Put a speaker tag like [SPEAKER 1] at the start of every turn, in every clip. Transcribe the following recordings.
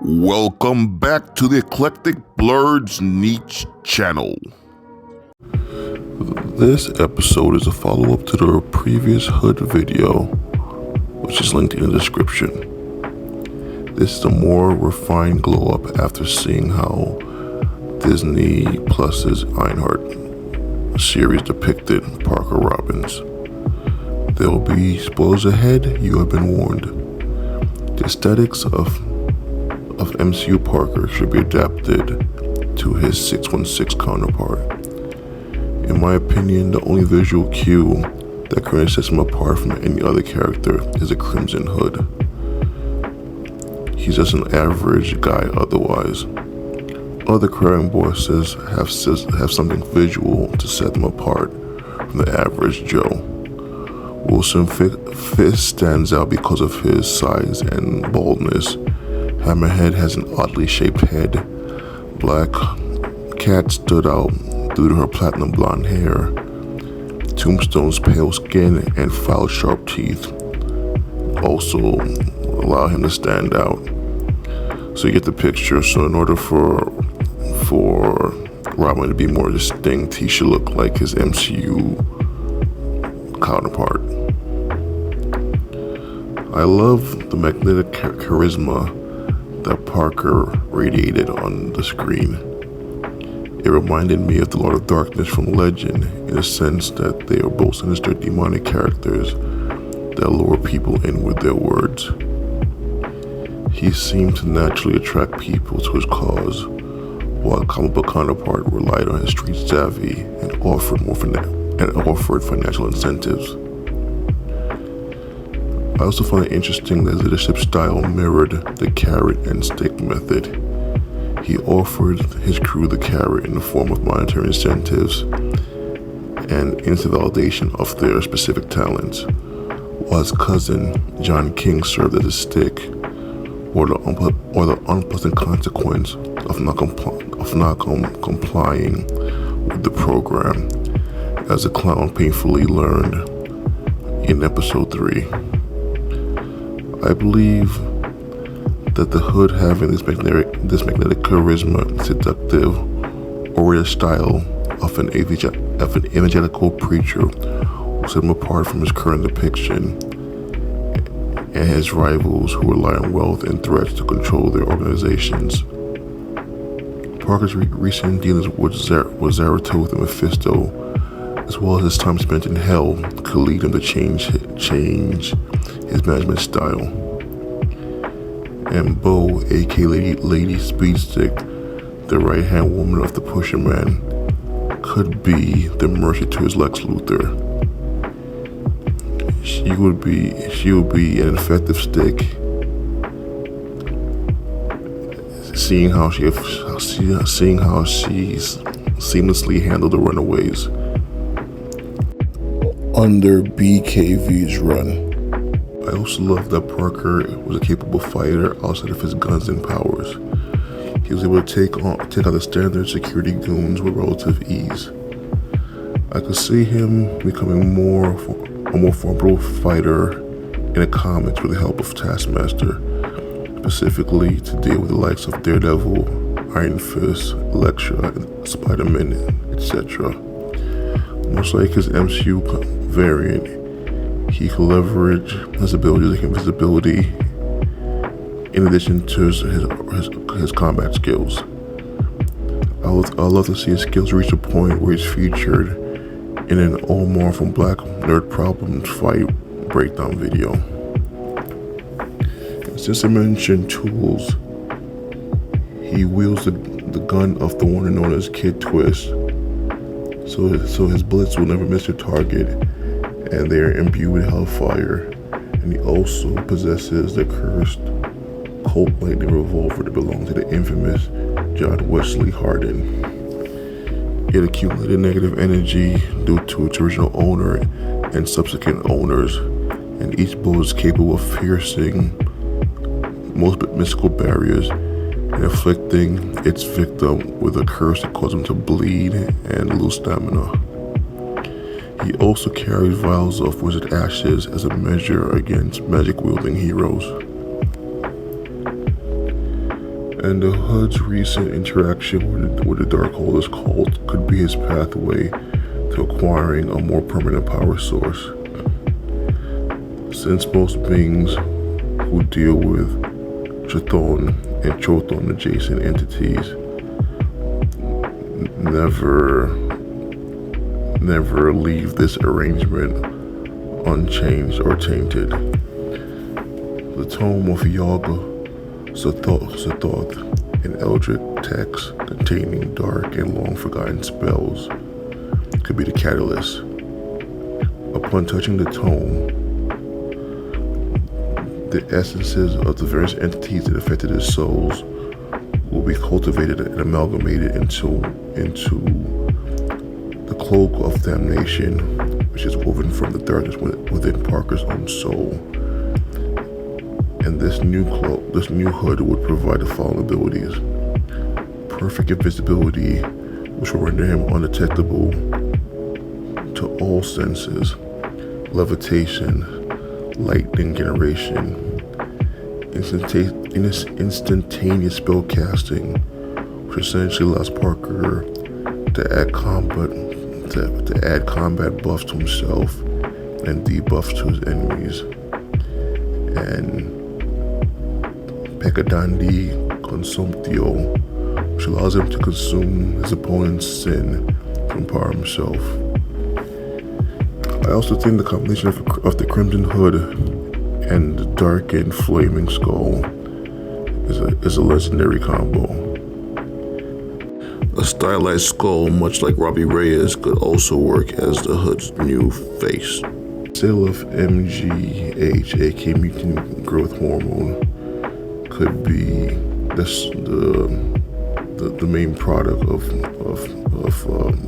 [SPEAKER 1] Welcome back to the Eclectic Blerd's Niche channel. This episode is a follow-up to the previous Hood video, which is linked in the description. This is a more refined glow-up after seeing how Disney Plus's Ironheart series depicted Parker Robbins. There will be spoilers ahead, you have been warned. The aesthetics of MCU Parker should be adapted to his 616 counterpart. In my opinion, the only visual cue that currently sets him apart from any other character is the Crimson Hood. He's just an average guy otherwise. Other crime bosses have something visual to set them apart from the average Joe. Wilson Fisk stands out because of his size and baldness. Hammerhead has an oddly shaped head. Black Cat stood out due to her platinum blonde hair. Tombstone's pale skin and foul sharp teeth also allow him to stand out. So you get the picture. So in order for Robin to be more distinct, he should look like his MCU counterpart. I love the magnetic charisma that Parker radiated on the screen. It reminded me of the Lord of Darkness from Legend in the sense that they are both sinister demonic characters that lure people in with their words. He seemed to naturally attract people to his cause, while comic book counterpart relied on his street savvy and offered financial incentives. I also find it interesting that his leadership style mirrored the carrot and stick method. He offered his crew the carrot in the form of monetary incentives and instant validation of their specific talents, while his cousin, John King, served as a stick, or the unpleasant consequence of not complying with the program, as the clown painfully learned in episode 3. I believe that the Hood having this magnetic charisma, seductive, orator style of an evangelical preacher will set him apart from his current depiction and his rivals who rely on wealth and threats to control their organizations. Parker's recent dealings with Zaratoth and Mephisto, as well as his time spent in hell, could lead him to change his management style. And Bo, aka Lady Speedstick, the right-hand woman of the Pusher Man, could be the Mercy to his Lex Luthor. She would be an effective stick, seeing how she seamlessly handled the Runaways under BKV's run. I also love that Parker was a capable fighter outside of his guns and powers. He was able to take out the standard security goons with relative ease. I could see him becoming a more formidable fighter in the comics with the help of Taskmaster, specifically to deal with the likes of Daredevil, Iron Fist, Elektra, Spider-Man, etc. Much like his MCU variant, he could leverage his abilities like invisibility in addition to his combat skills. I love to see his skills reach a point where he's featured in an Omar from Black Nerd Problems fight breakdown video. And since I mentioned tools, he wields the gun of the one known as Kid Twist, so his bullets will never miss their target, and they are imbued with hellfire. And he also possesses the cursed Colt Lightning revolver that belonged to the infamous John Wesley Hardin. It accumulated negative energy due to its original owner and subsequent owners, and each bullet is capable of piercing most mystical barriers and afflicting its victim with a curse that causes him to bleed and lose stamina. He also carries vials of wizard ashes as a measure against magic-wielding heroes. And the Hood's recent interaction with the Darkholders cult could be his pathway to acquiring a more permanent power source. Since most beings who deal with Chthon and Chothon adjacent entities never leave this arrangement unchanged or tainted. The tome of Yaga Sothoth, an eldritch text containing dark and long-forgotten spells, could be the catalyst. Upon touching the tome, the essences of the various entities that affected his souls will be cultivated and amalgamated into the cloak of damnation, which is woven from the darkness within Parker's own soul. And this new hood would provide the following abilities: perfect invisibility, which will render him undetectable to all senses; levitation, lightning generation, instantaneous spell casting, which essentially allows Parker to add combat buffs to himself and debuffs to his enemies; and Peccadandi Consumptio, which allows him to consume his opponent's sin to empower himself. I also think the combination of the Crimson Hood and the darkened Flaming Skull is a legendary combo. A stylized skull, much like Robbie Reyes, could also work as the Hood's new face. Sale of MGH, aka mutant growth hormone, could be the main product of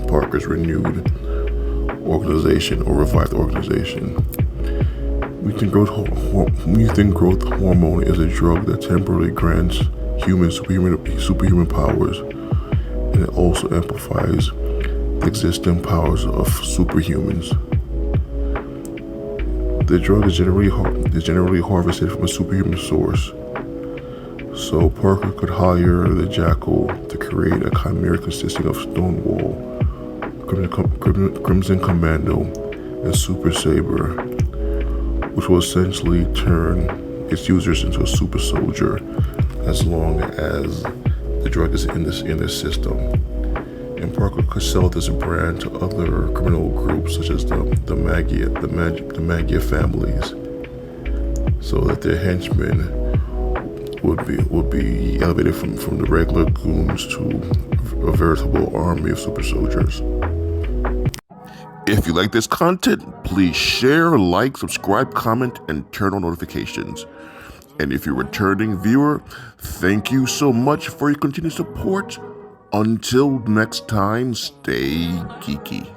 [SPEAKER 1] Parker's renewed organization or revived organization. Mutant growth hormone is a drug that temporarily grants humans superhuman powers, and it also amplifies the existing powers of superhumans. The drug is generally harvested from a superhuman source, so Parker could hire the Jackal to create a chimera consisting of Stonewall, Crimson Commando, and Super Saber, which will essentially turn its users into a super soldier as long as the drug is in their system. And Parker could sell this brand to other criminal groups such as the Magia families, so that their henchmen would be elevated from the regular goons to a veritable army of super soldiers. If you like this content, please share, like, subscribe, comment, and turn on notifications. And if you're a returning viewer, thank you so much for your continued support. Until next time, stay geeky.